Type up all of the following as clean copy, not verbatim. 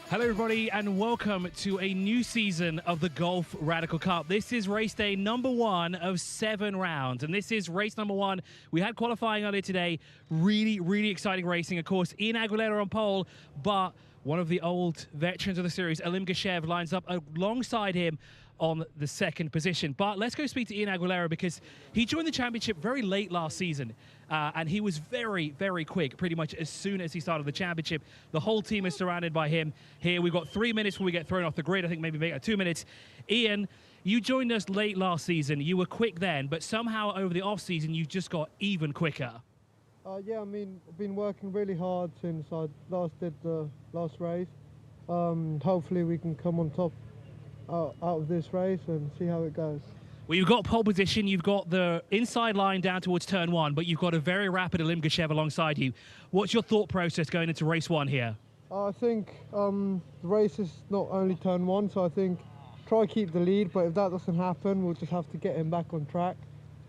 Hello everybody and welcome to a new season of the Golf Radical Cup. This is race day number 1 of 7 rounds, and this is race number 1. We had qualifying earlier today. Really exciting racing. Of course, Ian Aguilera on pole, but one of the old veterans of the series, Alim Geshev, lines up alongside him on the second position. But let's go speak to Ian Aguilera because he joined the championship very late last season. And he was very quick, pretty much as soon as he started the championship. The whole team is surrounded by him here. We've got 3 minutes before we get thrown off the grid. I think maybe 2 minutes. Ian, you joined us late last season. You were quick then, but somehow over the off-season, you just got even quicker. Yeah, I mean, I've been working really hard since I last did the last race. Hopefully we can come on top out of this race and see how it goes. Well, you've got pole position, you've got the inside line down towards turn 1, but you've got a very rapid Alim Geshev alongside you. What's your thought process going into race 1 here? I think the race is not only turn 1, so I think try keep the lead, but if that doesn't happen, we'll just have to get him back on track.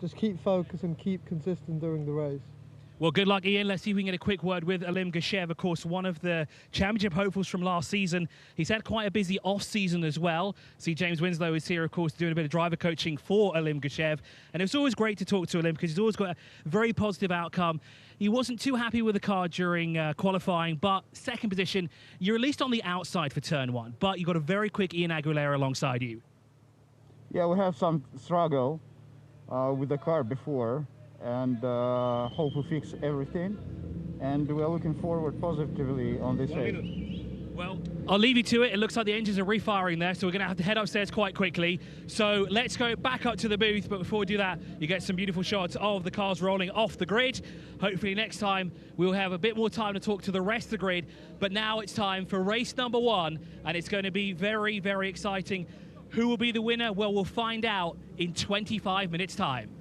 Just keep focused and keep consistent during the race. Well, good luck, Ian. Let's see if we can get a quick word with Alim Geshev, of course, one of the championship hopefuls from last season. He's had quite a busy off-season as well. See, James Winslow is here, of course, doing a bit of driver coaching for Alim Geshev. And it's always great to talk to Alim because he's always got a very positive outcome. He wasn't too happy with the car during qualifying, but second position, you're at least on the outside for turn 1, but you've got a very quick Ian Aguilera alongside you. Yeah, we have some struggle with the car before. And hope we fix everything, and we're looking forward positively on this race. Well, I'll leave you to it. It looks like the engines are refiring there, so we're going to have to head upstairs quite quickly. So let's go back up to the booth, but before we do that, you get some beautiful shots of the cars rolling off the grid. Hopefully next time we'll have a bit more time to talk to the rest of the grid, but now it's time for race number 1, and it's going to be very exciting. Who will be the winner? Well, we'll find out in 25 minutes' time.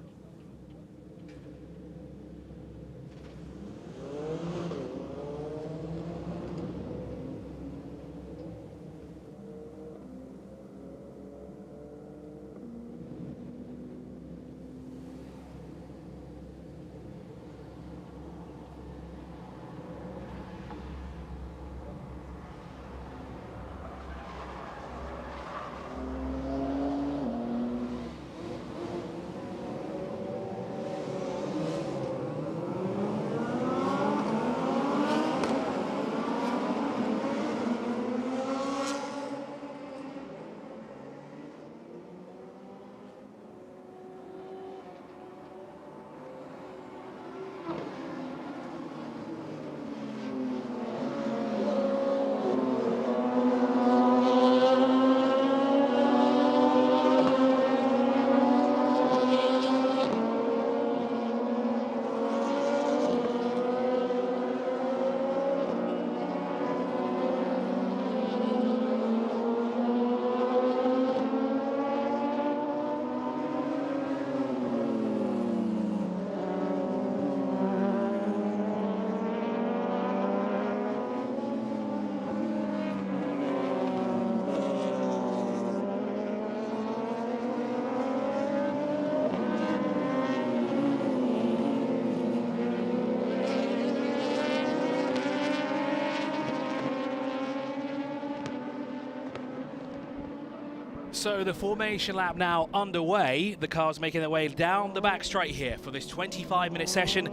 So the formation lap now underway. The cars making their way down the back straight here for this 25-minute session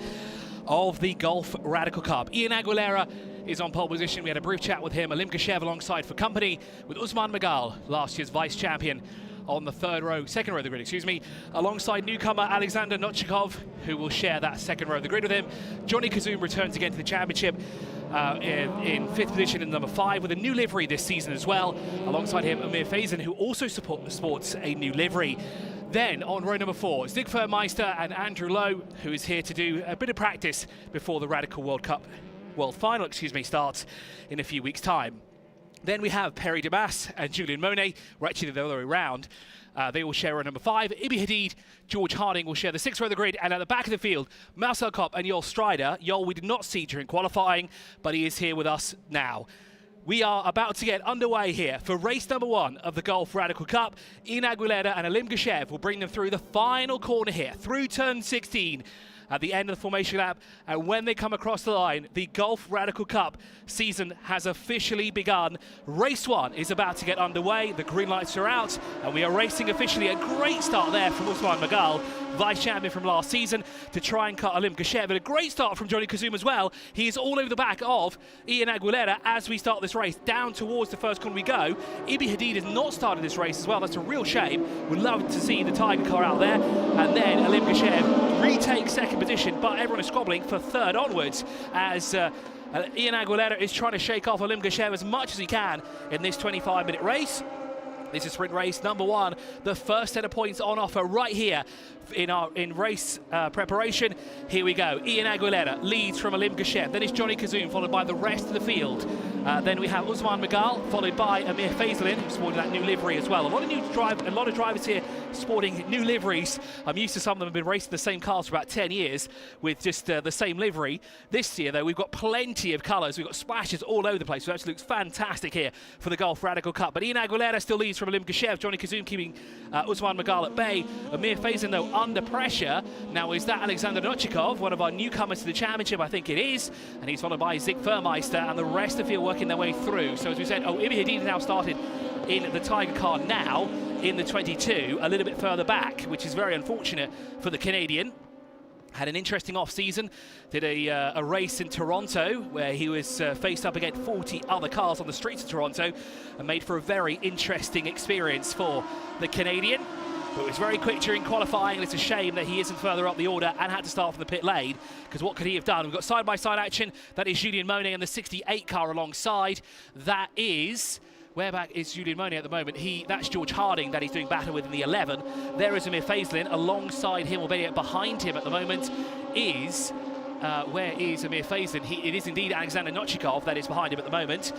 of the Golf Radical Cup. Ian Aguilera is on pole position. We had a brief chat with him. Alim Geshev alongside for company with Usman Magal, last year's vice champion, on the second row of the grid, excuse me, alongside newcomer Alexander Nochikov, who will share that second row of the grid with him. Johnny Kazum returns again to the championship in 5th position in number 5 with a new livery this season as well. Alongside him, Amir Faison, who also sports a new livery. Then on row number 4, Zygmunt Meister and Andrew Lowe, who is here to do a bit of practice before the Radical World Final, starts in a few weeks' time. Then we have Perry Damas and Julian Monet, or actually the other way around. They will share row number 5. Ibi Hadid, George Harding will share the 6th row of the grid, and at the back of the field, Marcel Kopp and Jol Strider. Jol we did not see during qualifying, but he is here with us now. We are about to get underway here for race number 1 of the Golf Radical Cup. Ian Aguilera and Alim Geshev will bring them through the final corner here, through turn 16. at the end of the formation lap. And when they come across the line, the Golf Radical Cup season has officially begun. Race 1 is about to get underway. The green lights are out, and we are racing officially. A great start there from Usman Magal, vice champion from last season, to try and cut Alim Gashev. And a great start from Johnny Kazum as well. He is all over the back of Ian Aguilera as we start this race. Down towards the first corner we go. Ibi Hadid has not started this race as well. That's a real shame. We'd love to see the Tiger car out there. And then Alim Gashev retakes second position, but everyone is squabbling for third onwards as Ian Aguilera is trying to shake off Alim Gashev as much as he can in this 25-minute race. This is sprint race number 1. The first set of points on offer right here in race preparation. Here we go. Ian Aguilera leads from Alim Gashev. Then it's Johnny Kazum, followed by the rest of the field. Then we have Usman Magal, followed by Amir Faisalin, who's sporting that new livery as well. A lot of drivers here sporting new liveries. I'm used to some of them have been racing the same cars for about 10 years with just the same livery. This year, though, we've got plenty of colours. We've got splashes all over the place. So it actually looks fantastic here for the Golf Radical Cup. But Ian Aguilera still leads from Alim Gashev. Johnny Kazum keeping Usman Magal at bay. Amir Faisalin, though, under pressure. Now, is that Alexander Nochikov, one of our newcomers to the championship? I think it is. And he's followed by Zig Furmeister and the rest of the field working their way through. So as we said, Ibi Hadid has now started in the Tiger car now in the 22, a little bit further back, which is very unfortunate for the Canadian. Had an interesting off-season, did a race in Toronto where he was faced up against 40 other cars on the streets of Toronto and made for a very interesting experience for the Canadian. But it was very quick during qualifying, and it's a shame that he isn't further up the order and had to start from the pit lane, because what could he have done? We've got side-by-side action. That is Julien Monet and the 68 car alongside. That is... Where back is Julien Monet at the moment? That's George Harding that he's doing battle with in the 11. There is Amir Faisalin. Alongside him, or behind him at the moment, is... where is Amir Faisalin? It is indeed Alexander Nochikov that is behind him at the moment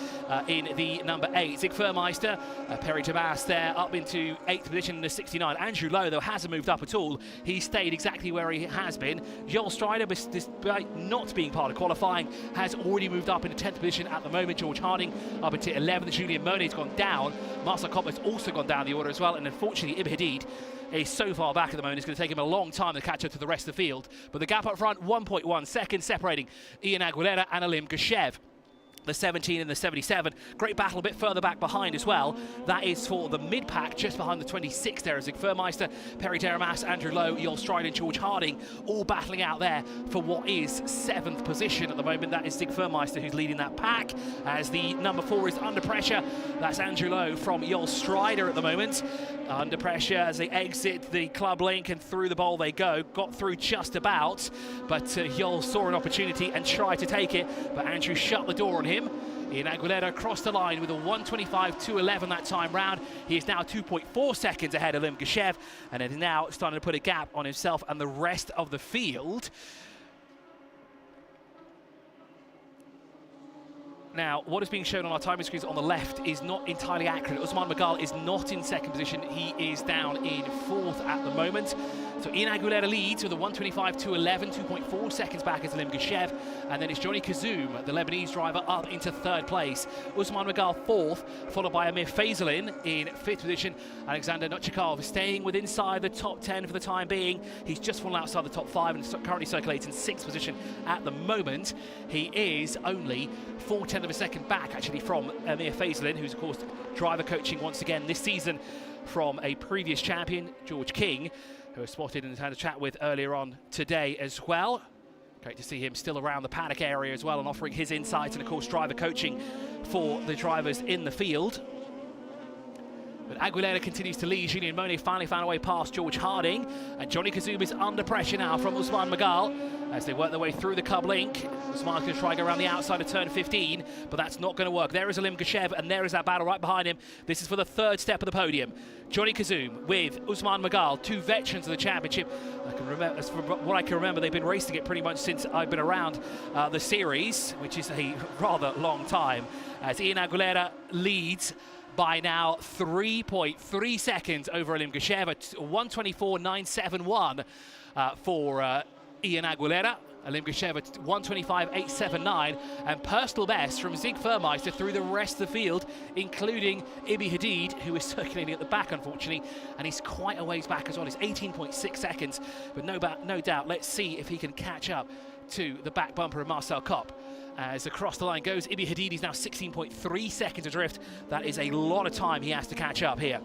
in the number 8. Zig Furmeister, Perry Tabas there up into 8th position in the 69. Andrew Lowe, though, hasn't moved up at all. He stayed exactly where he has been. Joel Strider, despite not being part of qualifying, has already moved up into 10th position at the moment. George Harding up into 11th. Julien Monet's gone down. Marcel Koppler's also gone down the order as well. And unfortunately, Ibi Hadid is so far back at the moment, it's going to take him a long time to catch up to the rest of the field. But the gap up front, 1.1 seconds separating Ian Aguilera and Alim Gashev. The 17 and the 77. Great battle a bit further back behind as well. That is for the mid-pack, just behind the 26 there. Zig Furmeister, Perry Deramas, Andrew Lowe, Joel Strider and George Harding all battling out there for what is 7th position at the moment. That is Zig Furmeister who's leading that pack as the number 4 is under pressure. That's Andrew Lowe from Joel Strider at the moment. Under pressure as they exit the club link and through the bowl they go. Got through just about, but Joel saw an opportunity and tried to take it, but Andrew shut the door on him. Ian Aguilera crossed the line with a 1:25.211 that time round. He is now 2.4 seconds ahead of Alim Gashev, and is now starting to put a gap on himself and the rest of the field. Now, what is being shown on our timing screens on the left is not entirely accurate. Usman Magal is not in second position. He is down in 4th at the moment. So Ian Aguilera leads with a 1:25.211, 2.4 seconds back as Alim Gashev. And then it's Johnny Kazum, the Lebanese driver, up into 3rd place. Usman Magal 4th, followed by Amir Faisalin in 5th position. Alexander Nochikov staying within inside the top 10 for the time being. He's just fallen outside the top 5 and currently circulating 6th position at the moment. He is only 0.4 of a second back, actually, from Amir Faisalin, who's, of course, driver coaching once again this season from a previous champion, George King, who was spotted and had a chat with earlier on today as well. Great to see him still around the paddock area as well and offering his insights and, of course, driver coaching for the drivers in the field. But Aguilera continues to lead. Julien Monet finally found a way past George Harding. And Johnny Kazum is under pressure now from Usman Magal as they work their way through the Cub Link. Usman's going to try to go around the outside of turn 15, but that's not going to work. There is Alim Gashev, and there is that battle right behind him. This is for the 3rd step of the podium. Johnny Kazum with Usman Magal, 2 veterans of the championship. I can remember, as from what I can remember, they've been racing it pretty much since I've been around the series, which is a rather long time. As Ian Aguilera leads by now 3.3 seconds over Alim Gashev, at 1:24.971 for Ian Aguilera. Alim Geshev at 1:25.879, and personal best from Zig Furmeister through the rest of the field, including Ibi Hadid, who is circulating at the back, unfortunately, and he's quite a ways back as well. It's 18.6 seconds, but no doubt, let's see if he can catch up to the back bumper of Marcel Kopp. As across the line goes, Ibi Hadid is now 16.3 seconds adrift. That is a lot of time he has to catch up here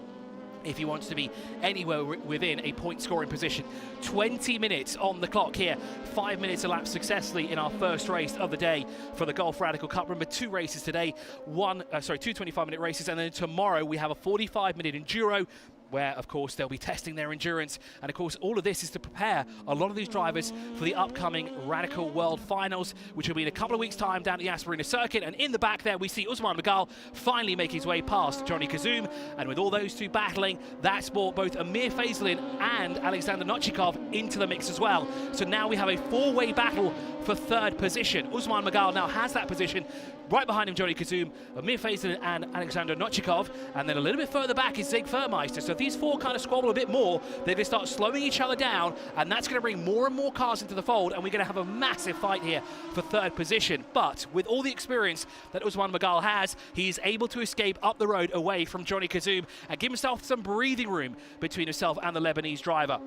if he wants to be anywhere within a point scoring position. 20 minutes on the clock here, 5 minutes elapsed successfully in our first race of the day for the Golf Radical Cup. Remember, 2 races today, 2 25-minute races, and then tomorrow we have a 45-minute enduro, where of course they'll be testing their endurance, and of course all of this is to prepare a lot of these drivers for the upcoming Radical World Finals, which will be in a couple of weeks' time down at the Aspirina circuit. And in the back there we see Usman Magal finally make his way past Johnny Kazoum, and with all those two battling, that's brought both Amir Faisalin and Alexander Nochikov into the mix as well. So now we have a 4-way battle for 3rd position. Usman Magal now has that position. Right behind him, Johnny Kazoum, Amir Faisalin and Alexander Nochikov, and then a little bit further back is Zig Furmeister. So if these 4 kind of squabble a bit more, they're going to start slowing each other down, and that's going to bring more and more cars into the fold, and we're going to have a massive fight here for 3rd position. But with all the experience that Usman Magal has, he is able to escape up the road away from Johnny Kazoum and give himself some breathing room between himself and the Lebanese driver.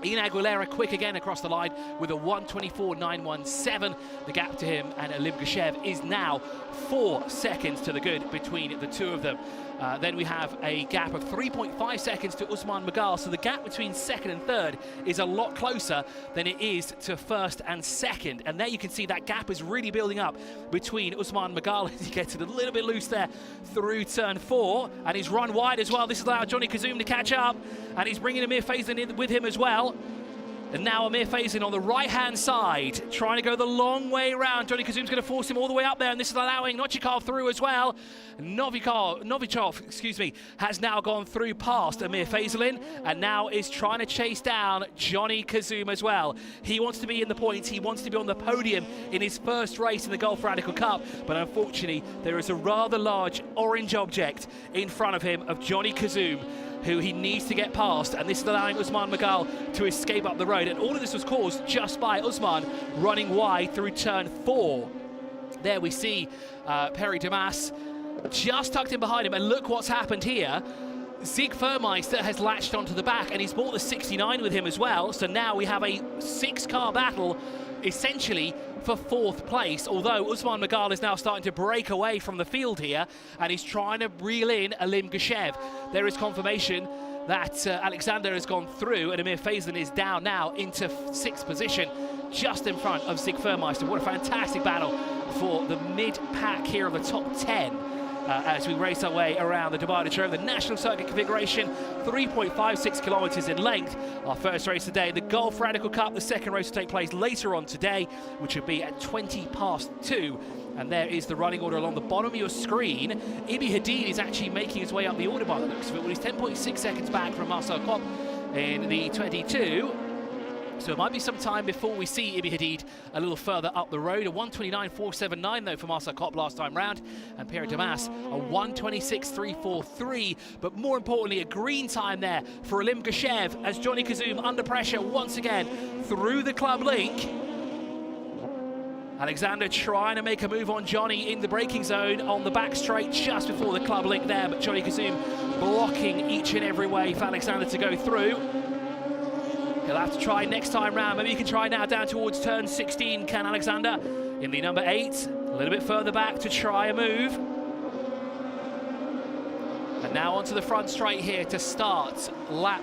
Ian Aguilera quick again across the line with a 1:24.917. The gap to him and Alim Geshev is now 4 seconds to the good between the two of them. Then we have a gap of 3.5 seconds to Usman Magal, so the gap between 2nd and 3rd is a lot closer than it is to 1st and 2nd. And there you can see that gap is really building up between Usman Magal as he gets it a little bit loose there through turn 4, and he's run wide as well. This allowed Johnny Kazoum to catch up, and he's bringing Amir Faisalin in with him as well. And now Amir Faisalin on the right-hand side, trying to go the long way around. Johnny Kazoum's going to force him all the way up there, and this is allowing Nochikov through as well. Novichov, has now gone through past Amir Faisalin, and now is trying to chase down Johnny Kazoum as well. He wants to be in the points, he wants to be on the podium in his first race in the Golf Radical Cup, but unfortunately there is a rather large orange object in front of him of Johnny Kazoum, who he needs to get past, and this is allowing Usman Magal to escape up the road. And all of this was caused just by Usman running wide through turn 4. There we see Perry Damas just tucked in behind him, and look what's happened here. Zig Furmeister has latched onto the back, and he's brought the 69 with him as well. So now we have a 6-car battle, essentially for 4th place, although Usman Magal is now starting to break away from the field here, and he's trying to reel in Alim Geshev. There is confirmation that Alexander has gone through, and Amir Faisalin is down now into 6th position, just in front of Zig Furmeister. What a fantastic battle for the mid-pack here of the top 10. As we race our way around the Dubai Auto, the National Circuit configuration, 3.56 kilometers in length. Our first race today, the Golf Radical Cup. The second race will take place later on today, which will be at 2:20. And there is the running order along the bottom of your screen. Ibi Hadid is actually making his way up the order by the looks of it. Well, he's 10.6 seconds back from Marcel Kopp in the 22. So it might be some time before we see Ibi Hadid a little further up the road. A 1:29.479 though for Marcel Kopp last time round, and Pierre Damas a 1:26.343. But more importantly, a green time there for Alim Geshev as Johnny Kazoum under pressure once again through the club link. Alexander trying to make a move on Johnny in the braking zone on the back straight just before the club link there, but Johnny Kazoum blocking each and every way for Alexander to go through. He'll have to try next time round. Maybe he can try now down towards turn 16, can Alexander? In the number 8, a little bit further back to try a move. And now onto the front straight here to start lap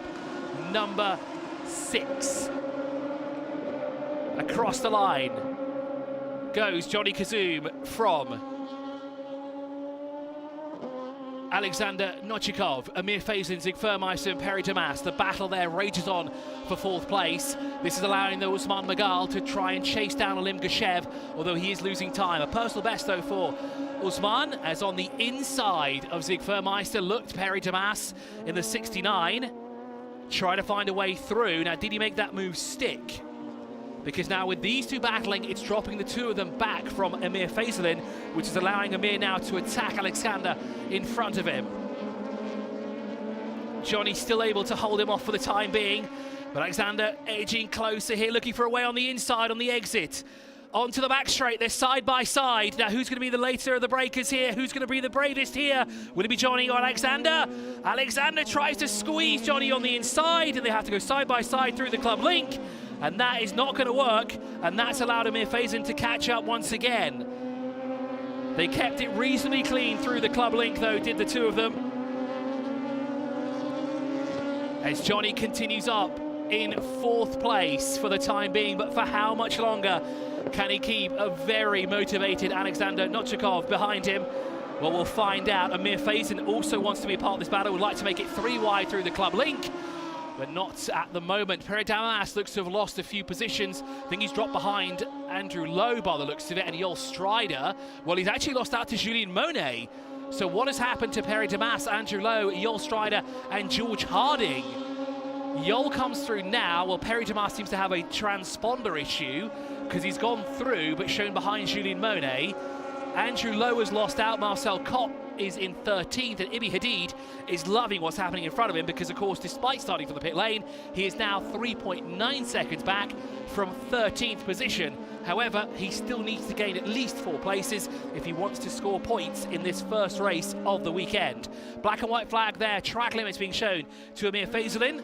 number 6. Across the line goes Johnny Kazoum from Alexander Nochikov, Amir Faisalin, Zig Furmeister and Perry Damas. The battle there rages on for 4th place. This is allowing the Usman Magal to try and chase down Alim Geshev, although he is losing time. A personal best though for Usman, as on the inside of Zig Furmeister looked Perry Damas in the 69. Try to find a way through. Now, did he make that move stick? Because now with these two battling, it's dropping the two of them back from Amir Faisalin, which is allowing Amir now to attack Alexander in front of him. Johnny still able to hold him off for the time being. But Alexander edging closer here, looking for a way on the inside, on the exit. Onto the back straight, they're side by side. Now who's going to be the later of the breakers here? Who's going to be the bravest here? Will it be Johnny or Alexander? Alexander tries to squeeze Johnny on the inside, and they have to go side by side through the club link. And that is not going to work, and that's allowed Amir Faison to catch up once again. They kept it reasonably clean through the club link though, did the two of them. As Johnny continues up in 4th place for the time being, but for how much longer can he keep a very motivated Alexander Nochikov behind him? Well, we'll find out. Amir Faison also wants to be a part of this battle, would like to make it 3 wide through the club link, but not at the moment. Perry Damas looks to have lost a few positions. I think he's dropped behind Andrew Lowe by the looks of it, and Yol Strider, well, he's actually lost out to Julien Monet. So what has happened to Perry Damas, Andrew Lowe, Yol Strider, and George Harding? Yol comes through now. Well, Perry Damas seems to have a transponder issue because he's gone through but shown behind Julien Monet. Andrew Lowe has lost out. Marcel Kopp is in 13th, and Ibi Hadid is loving what's happening in front of him because, of course, despite starting from the pit lane, he is now 3.9 seconds back from 13th position. However, he still needs to gain at least 4 places if he wants to score points in this first race of the weekend. Black and white flag there, track limits being shown to Amir Faison.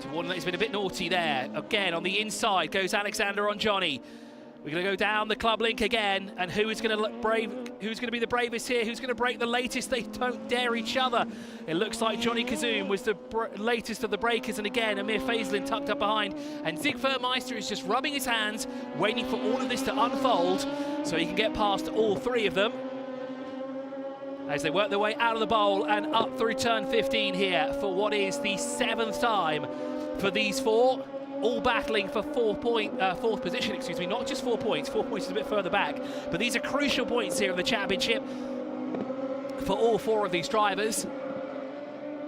To warn that he's been a bit naughty there. Again, on the inside goes Alexander on Johnny. We're going to go down the club link again, and who's going to be the bravest here? Who's going to break the latest? They don't dare each other. It looks like Johnny Kazoum was the latest of the breakers, and again, Amir Faison tucked up behind, and Siegfried Meister is just rubbing his hands, waiting for all of this to unfold so he can get past all 3 of them as they work their way out of the bowl and up through turn 15 here for what is the 7th time for these 4. All battling for 4th position, excuse me, not just 4 points. 4 points is a bit further back, but these are crucial points here in the championship for all 4 of these drivers.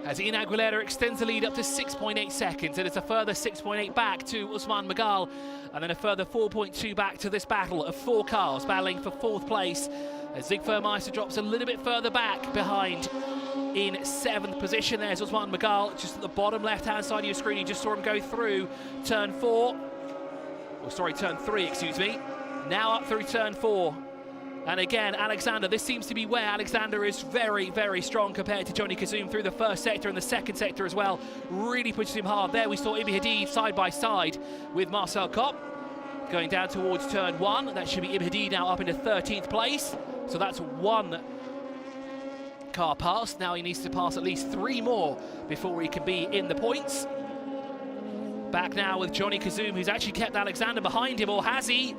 As Ian Aguilera extends the lead up to 6.8 seconds, and it's a further 6.8 back to Usman Magal, and then a further 4.2 back to this battle of 4 cars battling for 4th place. As Siegfried Meister drops a little bit further back behind in 7th position. There's Usman Magal just at the bottom left-hand side of your screen. You just saw him go through turn 4. Oh, sorry, turn 3, excuse me. Now up through turn 4. And again, Alexander, this seems to be where Alexander is very, very strong compared to Johnny Kazoum through the 1st sector and the 2nd sector as well. Really pushes him hard. There we saw Ibi Hadid side by side with Marcel Kopp going down towards turn 1. That should be Ibi Hadid now up into 13th place. So that's 1 car passed. Now he needs to pass at least 3 more before he can be in the points. Back now with Johnny Kazoum, who's actually kept Alexander behind him, or has he?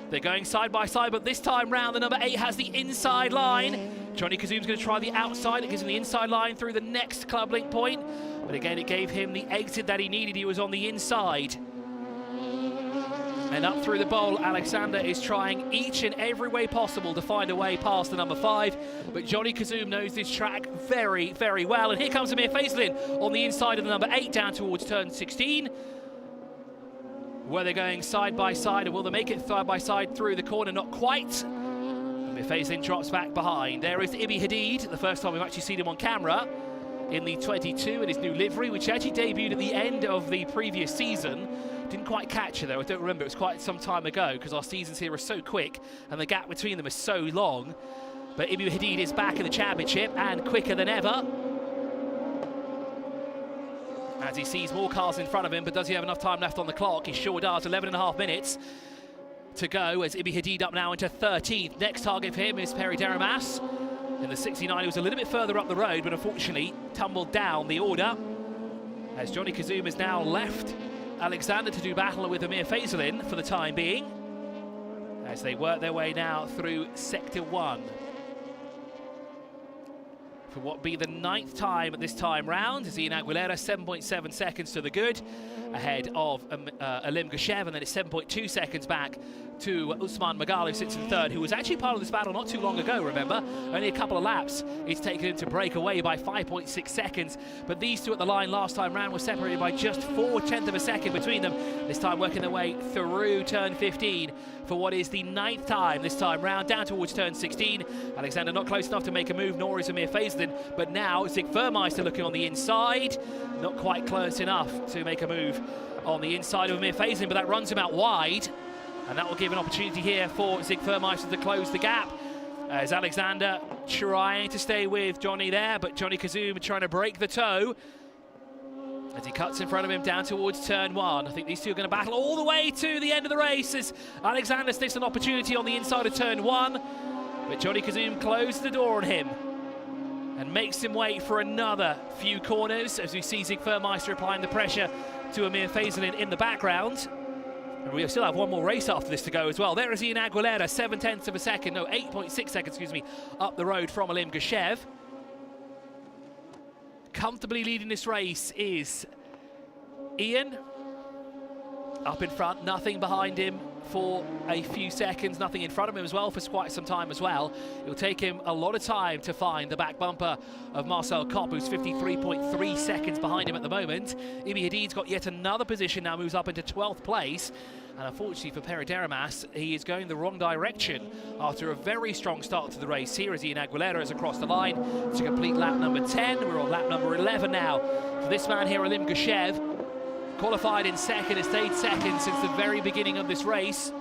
They're going side by side, but this time round the number 8 has the inside line. Johnny Kazoum's going to try the outside. It gives him the inside line through the next club link point, but again it gave him the exit that he needed. He was on the inside. And up through the bowl, Alexander is trying each and every way possible to find a way past the number 5. But Johnny Kazoum knows this track very, very well. And here comes Amir Faison on the inside of the number 8 down towards turn 16. Where they're going side by side, and will they make it side by side through the corner? Not quite. Amir Faison drops back behind. There is Ibi Hadid, the first time we've actually seen him on camera, in the 22 in his new livery, which actually debuted at the end of the previous season. Didn't quite catch it though, I don't remember, it was quite some time ago because our seasons here are so quick and the gap between them is so long. But Ibi Hadid is back in the championship and quicker than ever. As he sees more cars in front of him, but does he have enough time left on the clock? He sure does, 11.5 minutes to go as Ibi Hadid up now into 13th. Next target for him is Perry Deramas. In the 69, he was a little bit further up the road, but unfortunately tumbled down the order. As Johnny Kazoum has now left Alexander to do battle with Amir Faison for the time being, as they work their way now through Sector 1. For what be the 9th time at this time round, is Ian Aguilera, 7.7 seconds to the good, ahead of Alim Gashev, and then it's 7.2 seconds back to Usman Magal, who sits in third, who was actually part of this battle not too long ago, remember? Only a couple of laps. It's taken him to break away by 5.6 seconds. But these two at the line last time round were separated by just 0.4 of a second between them. This time working their way through turn 15 for what is the 9th time this time round, down towards turn 16. Alexander not close enough to make a move, nor is Amir Faisalin. But now Zigvermeister looking on the inside. Not quite close enough to make a move on the inside of Amir Faisalin, but that runs him out wide. And that will give an opportunity here for Zigvermeister to close the gap. As Alexander trying to stay with Johnny there, but Johnny Kazum trying to break the toe as he cuts in front of him down towards turn 1. I think these two are going to battle all the way to the end of the race as Alexander sniffs an opportunity on the inside of turn 1. But Johnny Kazum closes the door on him and makes him wait for another few corners as we see Zigvermeister applying the pressure to Amir Faisalin in the background. And we still have one more race after this to go as well. There is Ian Aguilera, 0.7 of a second, no, 8.6 seconds, excuse me, up the road from Alim Geshev. Comfortably leading this race is Ian. Up in front, nothing behind him for a few seconds, nothing in front of him as well for quite some time as well. It'll take him a lot of time to find the back bumper of Marcel Kopp, who's 53.3 seconds behind him at the moment. Ibi Hadid's got yet another position now, moves up into 12th place. And unfortunately for Pere Deramas, he is going the wrong direction after a very strong start to the race here as Ian Aguilera is across the line to complete lap number 10. We're on lap number 11 now for this man here, Alim Geshev. Qualified in second, has stayed second since the very beginning of this race.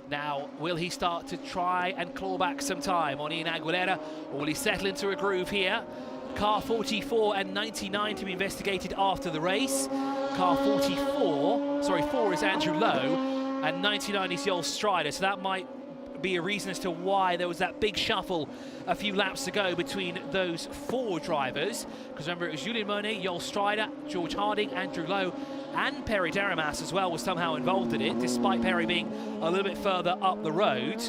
Now, will he start to try and claw back some time on Ian Aguilera, or will he settle into a groove here? Car 44 and 99 to be investigated after the race. Car 4 is Andrew Lowe, and 99 is Joel Strider, so that might be a reason as to why there was that big shuffle a few laps ago between those 4 drivers, because remember it was Julien Monet, Joel Strider, George Harding, Andrew Lowe and Pere Deramas as well was somehow involved in it, despite Pere being a little bit further up the road.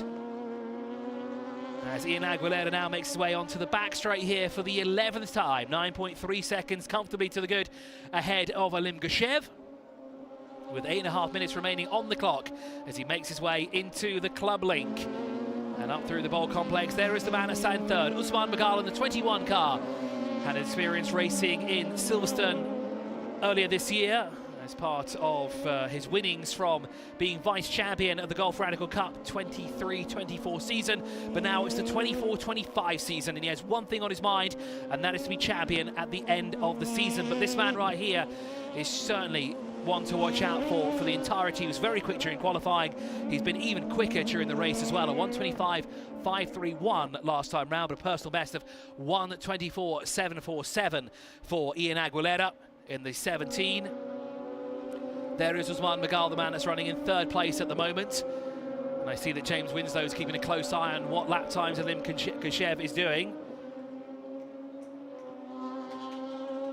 As Ian Aguilera now makes his way onto the back straight here for the 11th time, 9.3 seconds comfortably to the good ahead of Alim Geshev, with 8.5 minutes remaining on the clock as he makes his way into the club link and up through the bowl complex. There is the man at stand third, Usman Magal in the 21 car. Had experience racing in Silverstone earlier this year as part of his winnings from being vice champion of the Golf Radical Cup 23-24 season, but now it's the 24-25 season and he has one thing on his mind, and that is to be champion at the end of the season. But this man right here is certainly one to watch out for the entirety. He was very quick during qualifying. He's been even quicker during the race as well. A 1:25.531 last time round, but a personal best of 1:24.747 for Ian Aguilera in the 17. There is Usman Magal, the man that's running in 3rd place at the moment. And I see that James Winslow is keeping a close eye on what lap times Alim Geshev is doing.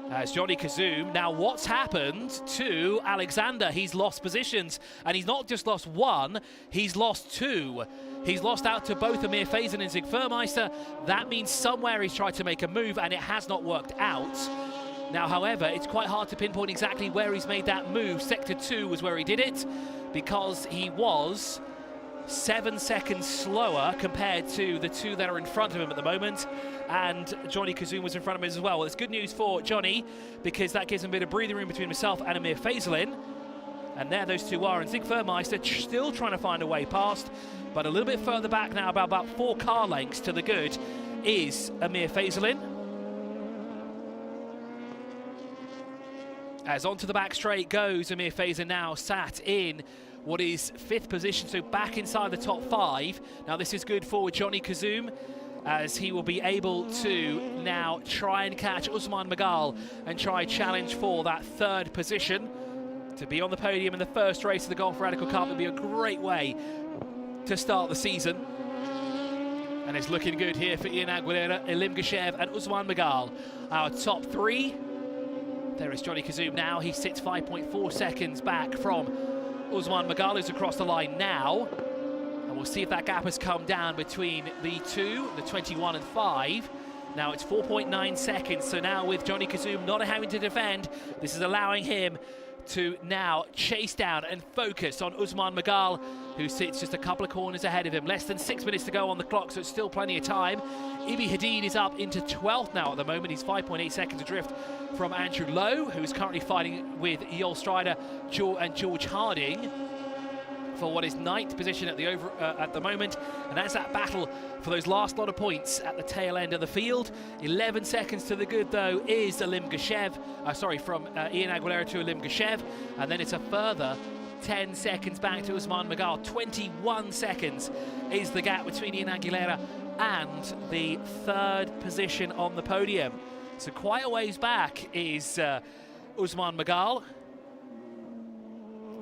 As Johnny Kazum, now what's happened to Alexander? He's lost positions, and he's not just lost one, he's lost 2. He's lost out to both Amir Faisalin and Zigvermeister. That means somewhere he's tried to make a move, and it has not worked out. Now, however, it's quite hard to pinpoint exactly where he's made that move. Sector 2 was where he did it, because he was 7 seconds slower compared to the 2 that are in front of him at the moment, and Johnny Kazum was in front of him as well. Well, it's good news for Johnny, because that gives him a bit of breathing room between himself and Amir Faisalin. And there those two are, and Zigvermeister still trying to find a way past, but a little bit further back now, about 4 car lengths to the good, is Amir Faisalin. As onto the back straight goes Amir Faisalin, now sat in what is 5th position, so back inside the top 5. Now this is good for Johnny Kazum, as he will be able to now try and catch Usman Magal and try challenge for that 3rd position. To be on the podium in the first race of the Golf Radical Cup would be a great way to start the season. And it's looking good here for Ian Aguilera, Alim Geshev and Usman Magal, our top 3. There is Johnny Kazum now. He sits 5.4 seconds back from Usman Magal, who's across the line now. And we'll see if that gap has come down between the 2, the 21 and 5. Now it's 4.9 seconds, so now with Johnny Kazum not having to defend, this is allowing him to now chase down and focus on Usman Magal, who sits just a couple of corners ahead of him. Less than 6 minutes to go on the clock, so it's still plenty of time. Ibi Hadid is up into 12th now at the moment. He's 5.8 seconds adrift from Andrew Lowe, who's currently fighting with Yul Strider and George Harding for what is 9th position at the moment, and that's that battle for those last lot of points at the tail end of the field. 11 seconds to the good though is Alim Gashev, from Ian Aguilera to Alim Gashev, and then it's a further 10 seconds back to Usman Magal. 21 seconds is the gap between Ian Aguilera and the 3rd position on the podium. So quite a ways back is Usman Magal.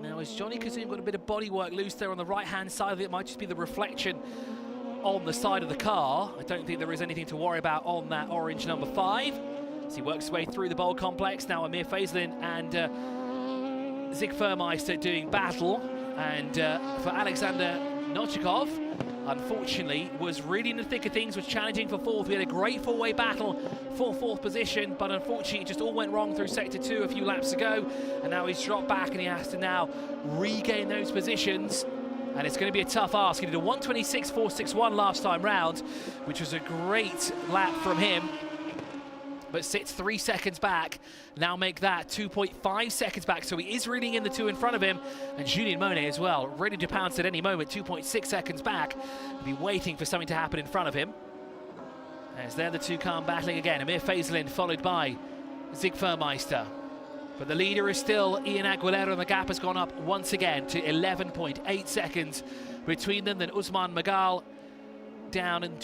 Now, has Johnny Kazum got a bit of bodywork loose there on the right-hand side of it? It might just be the reflection on the side of the car. I don't think there is anything to worry about on that orange number 5. As he works his way through the bowl complex, now Amir Faisalin and Zig Furmeister doing battle. And for Alexander Nochikov, unfortunately, was really in the thick of things, was challenging for 4th. We had a great four-way battle for 4th position, but unfortunately it just all went wrong through sector 2 a few laps ago, and now he's dropped back and he has to now regain those positions, and it's going to be a tough ask. He did a 1:26.461 last time round, which was a great lap from him, but sits 3 seconds back. Now make that 2.5 seconds back, so he is reeling in the 2 in front of him, and Julien Monet as well, ready to pounce at any moment, 2.6 seconds back. He'll be waiting for something to happen in front of him. As they're the 2 car battling again, Amir Faisalin followed by Zig Furmeister. But the leader is still Ian Aguilera, and the gap has gone up once again to 11.8 seconds between them. Then Usman Magal down in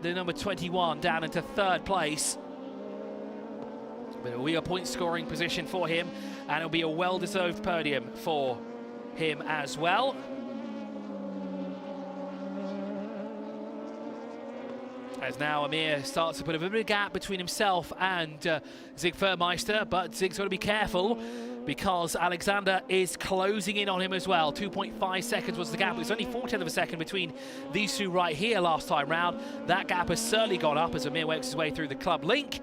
the number 21, down into 3rd place. But it'll be a point scoring position for him, and it'll be a well-deserved podium for him as well. As now Amir starts to put a bit of a gap between himself and Zig Furmeister, but Zig's got to be careful because Alexander is closing in on him as well. 2.5 seconds was the gap. It was only 0.4 of a second between these 2 right here last time round. That gap has certainly gone up as Amir works his way through the club link.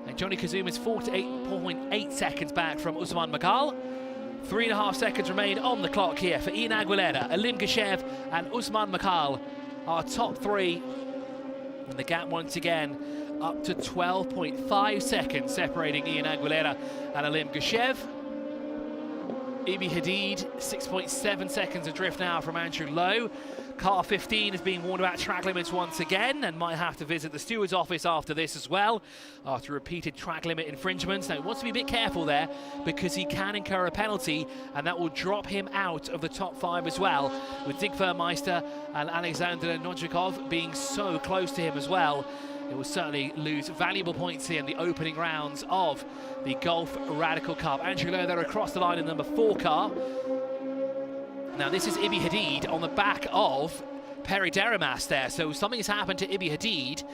And Johnny Kazum is 4.8 seconds back from Usman Magal. 3.5 seconds remain on the clock here for Ian Aguilera, Alim Gashev and Usman Magal, our top 3. And the gap once again up to 12.5 seconds separating Ian Aguilera and Alim Gashev. Ibi Hadid, 6.7 seconds adrift now from Andrew Lowe. Car 15 is being warned about track limits once again and might have to visit the steward's office after this as well, after repeated track limit infringements. Now, he wants to be a bit careful there because he can incur a penalty, and that will drop him out of the top 5 as well, with Zig Furmeister and Alexander Nochikov being so close to him as well. It will certainly lose valuable points here in the opening rounds of the Gulf Radical Cup. Andrew Lowe there across the line in the number 4 car. Now this is Ibi Hadid on the back of Perry Deramas there, so something has happened to Ibi Hadid.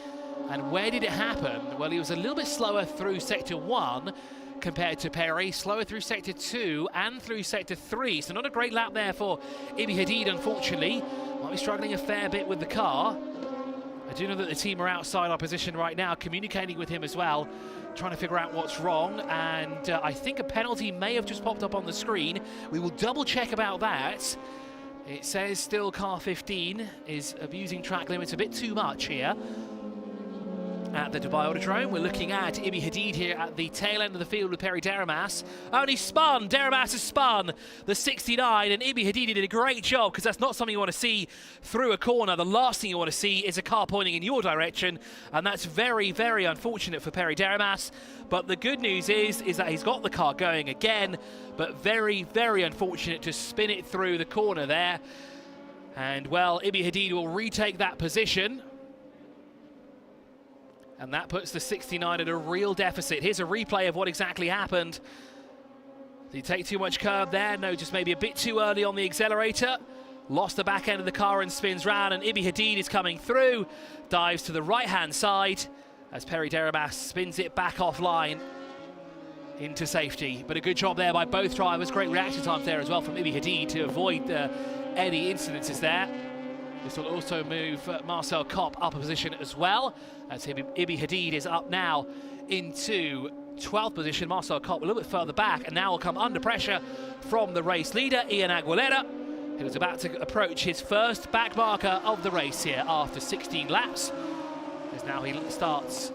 And where did it happen? Well, he was a little bit slower through sector 1 compared to Perry, slower through sector 2 and through sector 3, so not a great lap there for Ibi Hadid, unfortunately. Might be struggling a fair bit with the car. I do know that the team are outside our position right now, communicating with him as well, trying to figure out what's wrong, and I think a penalty may have just popped up on the screen. We will double check about that. It says still car 15 is abusing track limits a bit too much here at the Dubai Autodrome. We're looking at Ibi Hadid here at the tail end of the field with Perry Deramas. Oh, and he spun! Deramas has spun the 69, and Ibi Hadid did a great job, because that's not something you want to see through a corner. The last thing you want to see is a car pointing in your direction, and that's very, very unfortunate for Perry Deramas. But the good news is that he's got the car going again, but very, very unfortunate to spin it through the corner there. And, well, Ibi Hadid will retake that position. And that puts the 69 at a real deficit. Here's a replay of what exactly happened. Did he take too much curb there? No, just maybe a bit too early on the accelerator. Lost the back end of the car and spins round, and Ibi Hadid is coming through. Dives to the right-hand side as Perry Deramas spins it back offline into safety. But a good job there by both drivers. Great reaction times there as well from Ibi Hadid to avoid any incidences there. This will also move Marcel Kopp up a position as well, as Ibi Hadid is up now into 12th position. Marcel Kopp a little bit further back, and now will come under pressure from the race leader, Ian Aguilera, who is about to approach his first back marker of the race here after 16 laps. As now he starts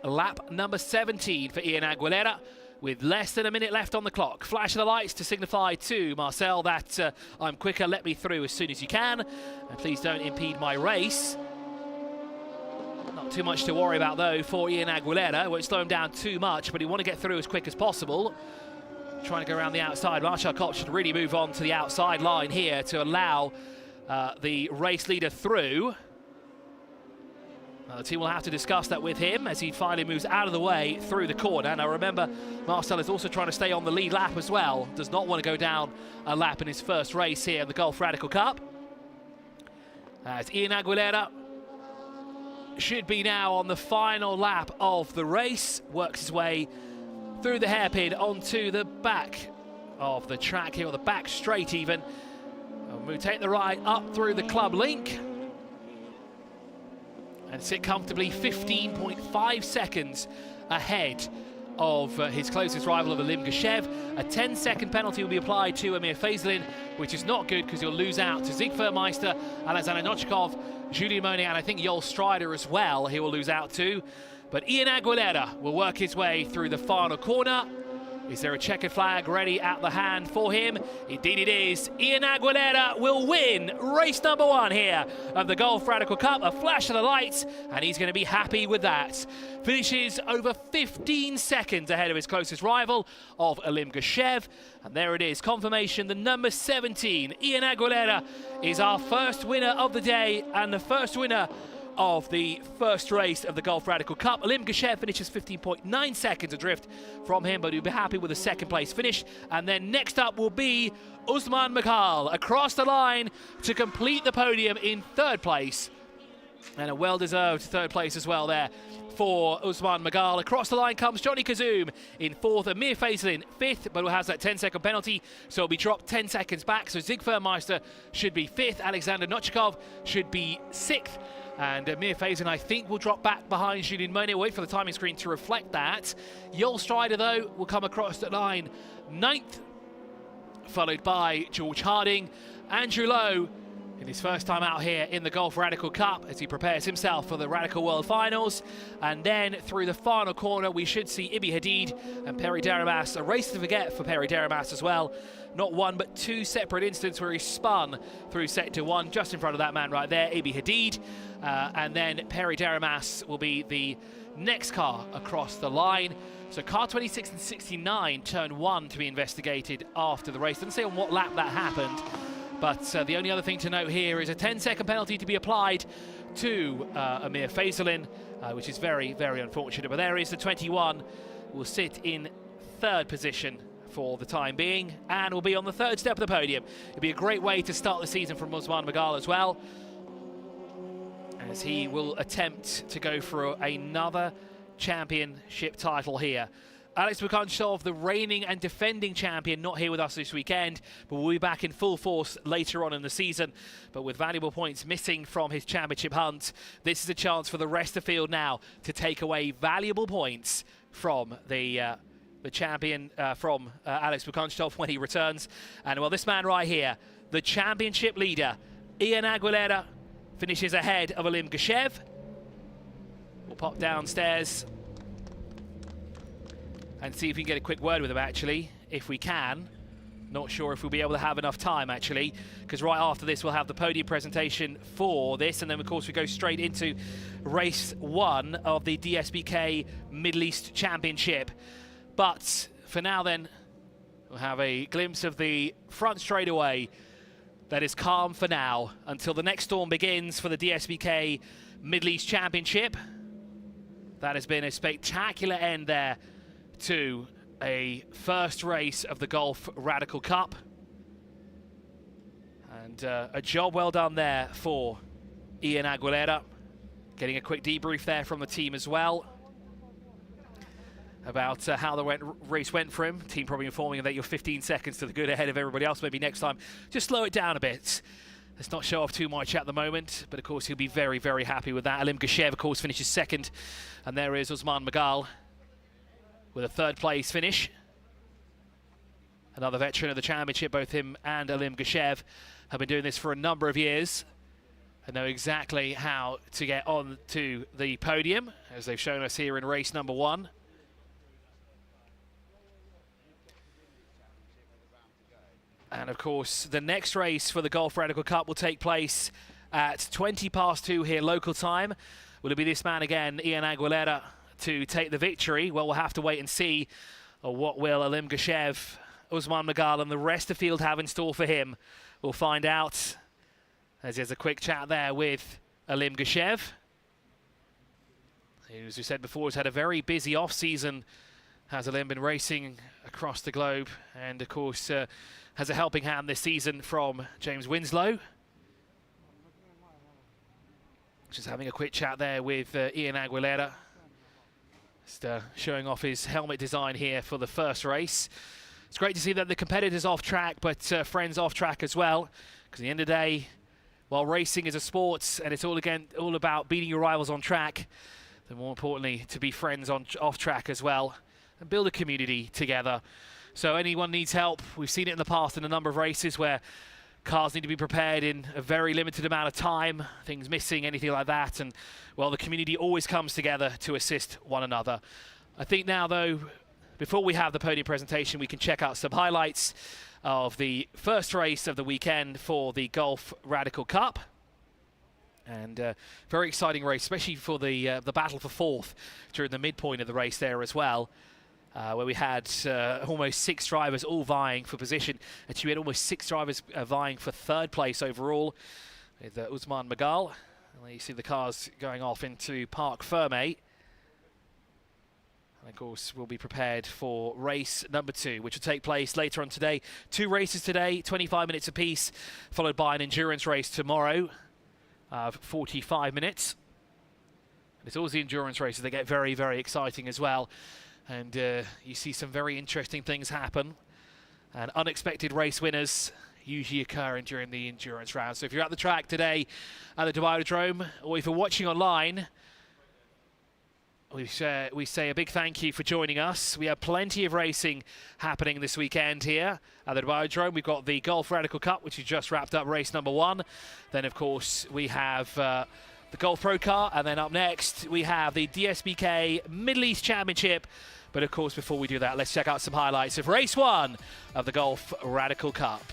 lap number 17 for Ian Aguilera, with less than a minute left on the clock. Flash of the lights to signify to Marcel that I'm quicker, let me through as soon as you can, and please don't impede my race. Not too much to worry about though for Ian Aguilera. Won't slow him down too much, but he want to get through as quick as possible. Trying to go around the outside. Marcel Kopp should really move on to the outside line here to allow the race leader through. The team will have to discuss that with him as he finally moves out of the way through the corner. Now remember, Marcel is also trying to stay on the lead lap as well. Does not want to go down a lap in his first race here in the Gulf Radical Cup. As Ian Aguilera should be now on the final lap of the race. Works his way through the hairpin onto the back of the track here, or the back straight even. And we'll take the ride up through the club link and sit comfortably 15.5 seconds ahead of his closest rival of Alim Geshev. A 10-second penalty will be applied to Amir Faisalin, which is not good because he'll lose out to Zygmunt Meister, Alexander Nochikov, Julien Monier, and I think Joel Strider as well he will lose out to. But Ian Aguilera will work his way through the final corner. Is there a checkered flag ready at the hand for him? Indeed it is. Ian Aguilera will win race number 1 here of the Gulf Radical Cup. A flash of the lights, and he's going to be happy with that. Finishes over 15 seconds ahead of his closest rival of Alim Geshev. And there it is, confirmation, the number 17, Ian Aguilera, is our first winner of the day and the first winner of the first race of the Gulf Radical Cup. Alim Geshev finishes 15.9 seconds adrift from him, but he'll be happy with a second place finish. And then next up will be Usman Magal across the line to complete the podium in 3rd place. And a well-deserved 3rd place as well there for Usman Magal. Across the line comes Johnny Kazoum in 4th, Amir Faisalin 5th, but who has that 10-second penalty, so he'll be dropped 10 seconds back. So Zygmunt Meister should be 5th, Alexander Nochikov should be 6th, and Amir Faisalin, I think, will drop back behind Julien Monier. Wait for the timing screen to reflect that. Joel Strider, though, will come across the line 9th, followed by George Harding. Andrew Lowe, in his first time out here in the Gulf Radical Cup, as he prepares himself for the Radical World Finals. And then through the final corner, we should see Ibi Hadid and Perry Deramas. A race to forget for Perry Deramas as well. Not one, but 2 separate instances where he spun through sector 1, just in front of that man right there, Ibi Hadid. And then Perry Deramas will be the next car across the line. So car 26 and 69, turn 1 to be investigated after the race. Doesn't say on what lap that happened. But the only other thing to note here is a 10-second penalty to be applied to Amir Faisalin, which is very, very unfortunate. But there is the 21, will sit in 3rd position for the time being, and will be on the 3rd step of the podium. It'll be a great way to start the season from Usman Magal as well, as he will attempt to go for another championship title here. Alex Bukanchov, the reigning and defending champion, not here with us this weekend, but will be back in full force later on in the season. But with valuable points missing from his championship hunt, this is a chance for the rest of the field now to take away valuable points from the champion, from Alex Bukanchov when he returns. And well, this man right here, the championship leader, Ian Aguilera, finishes ahead of Alim Geshev. We'll pop downstairs and see if we can get a quick word with him, actually, if we can. Not sure if we'll be able to have enough time, actually, because right after this we'll have the podium presentation for this, and then of course we go straight into race 1 of the DSBK Middle East Championship. But for now then, we'll have a glimpse of the front straightaway that is calm for now until the next storm begins for the DSBK Middle East Championship. That has been a spectacular end there to a first race of the Gulf Radical Cup, and a job well done there for Ian Aguilera. Getting a quick debrief there from the team as well about how the race went for him. Team probably informing him that you're 15 seconds to the good ahead of everybody else. Maybe next time just slow it down a bit. Let's not show off too much at the moment, but of course he'll be very, very happy with that. Alim Gashev, of course, finishes second. And there is Usman Magal with a third place finish. Another veteran of the championship, both him and Alim Gashev have been doing this for a number of years and know exactly how to get on to the podium, as they've shown us here in race number 1. And of course, the next race for the Gulf Radical Cup will take place at 20 past 2 here local time. Will it be this man again, Ian Aguilera, to take the victory? Well, we'll have to wait and see what will Alim Gashev, Usman Magal and the rest of the field have in store for him. We'll find out, as there's a quick chat there with Alim Gashev, who, as we said before, has had a very busy off-season. Has Alim been racing across the globe, and of course has a helping hand this season from James Winslow. Just having a quick chat there with Ian Aguilera. Just showing off his helmet design here for the first race. It's great to see that the competitors off track, but friends off track as well. Because at the end of the day, while racing is a sport and it's all about beating your rivals on track, then more importantly, to be friends off track as well and build a community together. So anyone needs help. We've seen it in the past in a number of races where cars need to be prepared in a very limited amount of time, things missing, anything like that. And, well, the community always comes together to assist one another. I think now, though, before we have the podium presentation, we can check out some highlights of the first race of the weekend for the Gulf Radical Cup. And very exciting race, especially for the battle for fourth during the midpoint of the race there as well. Where we had almost 6 drivers all vying for position. Actually, we had almost 6 drivers vying for third place overall with Usman Magal. And there you see the cars going off into Parc Fermé. And of course, we'll be prepared for race number 2, which will take place later on today. 2 races today, 25 minutes apiece, followed by an endurance race tomorrow of 45 minutes. And it's always the endurance races that get very, very exciting as well. And you see some very interesting things happen. And unexpected race winners usually occur during the endurance round. So if you're at the track today at the Dubai Autodrome, or if you're watching online, we say a big thank you for joining us. We have plenty of racing happening this weekend here at the Dubai Autodrome. We've got the Gulf Radical Cup, which we just wrapped up, race number 1. Then, of course, we have the Gulf Pro Car, and then up next we have the DSBK Middle East Championship. But of course, before we do that, let's check out some highlights of race 1 of the Gulf Radical Cup.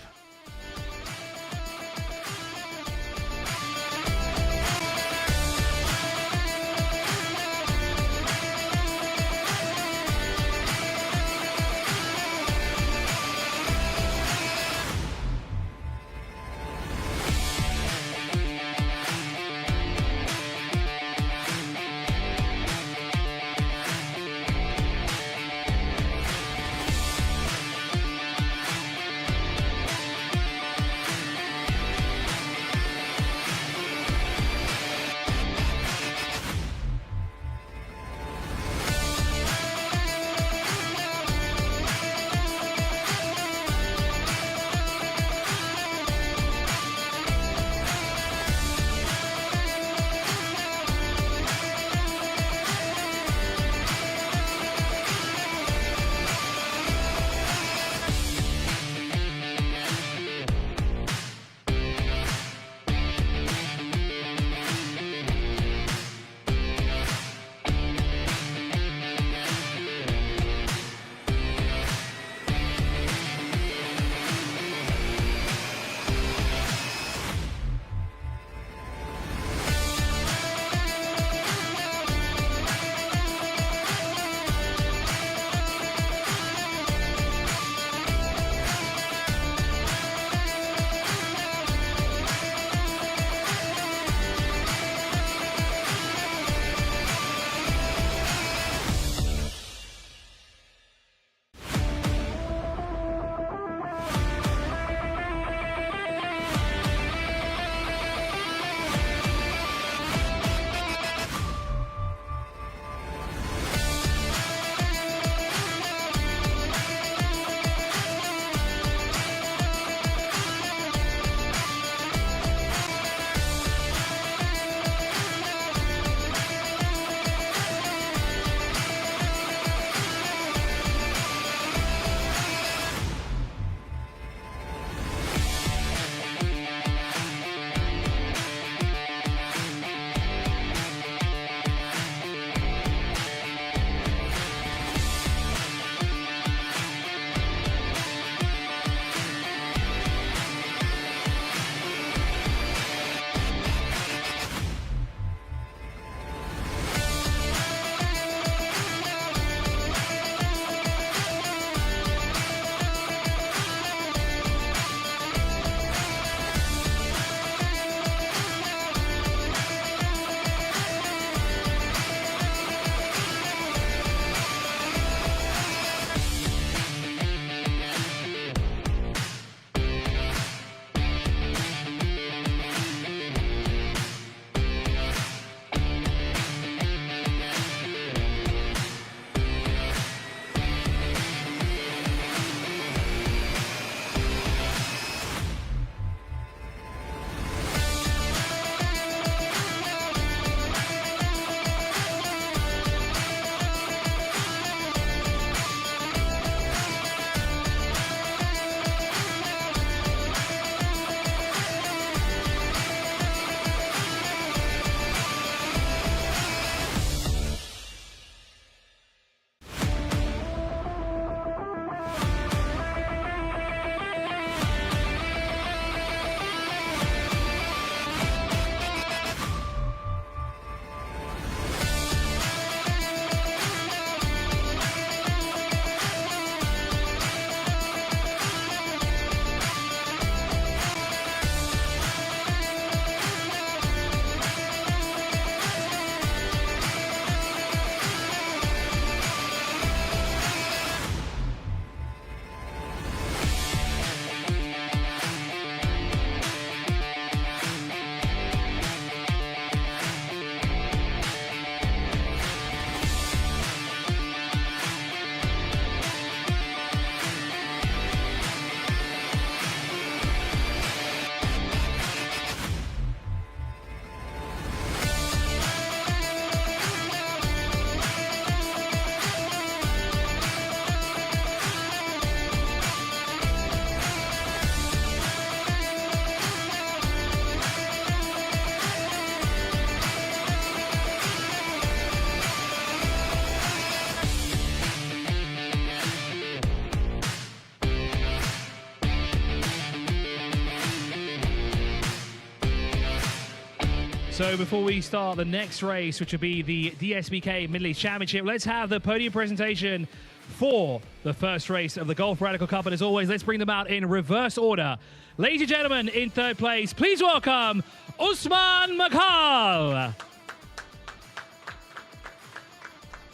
So before we start the next race, which will be the DSBK Middle East Championship, let's have the podium presentation for the first race of the Golf Radical Cup. And as always, let's bring them out in reverse order. Ladies and gentlemen, in third place, please welcome Usman Makhal.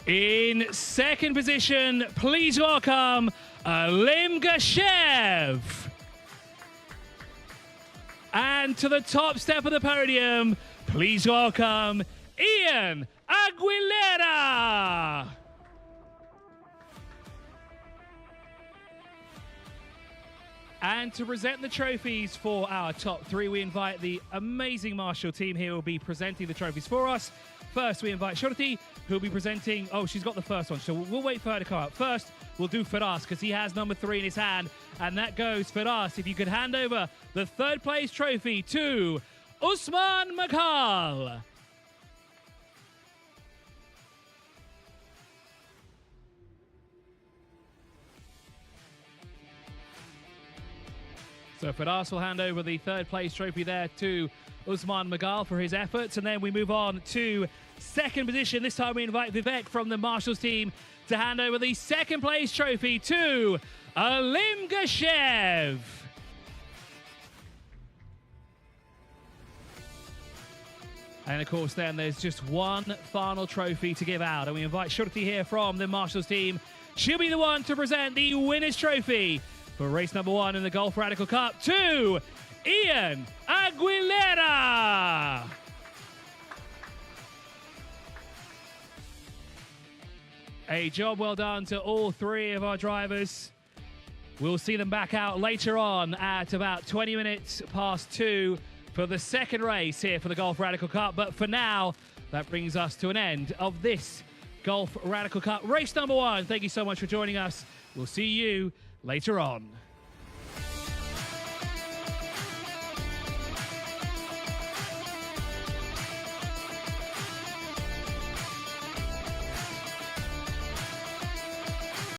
In second position, please welcome Alim Gashev. And to the top step of the podium, please welcome Ian Aguilera. And to present the trophies for our top three, we invite the amazing Marshall team here who will be presenting the trophies for us. First, we invite Shruti, who will be presenting... Oh, she's got the first one, so we'll wait for her to come up. First, we'll do Firas, because he has number 3 in his hand, and that goes Firas. If you could hand over the third place trophy to Usman Makhal. So Firas will hand over the third place trophy there to Usman Makhal for his efforts. And then we move on to second position. This time we invite Vivek from the Marshalls team to hand over the second place trophy to Alim Gashev. And of course then there's just one final trophy to give out. And we invite Shruti here from the Marshalls team. She'll be the one to present the winner's trophy for race number 1 in the Golf Radical Cup to Ian Aguilera. A job well done to all 3 of our drivers. We'll see them back out later on at about 20 minutes past 2 for the second race here for the Golf Radical Cup. But for now, that brings us to an end of this Golf Radical Cup race number 1. Thank you so much for joining us. We'll see you later on.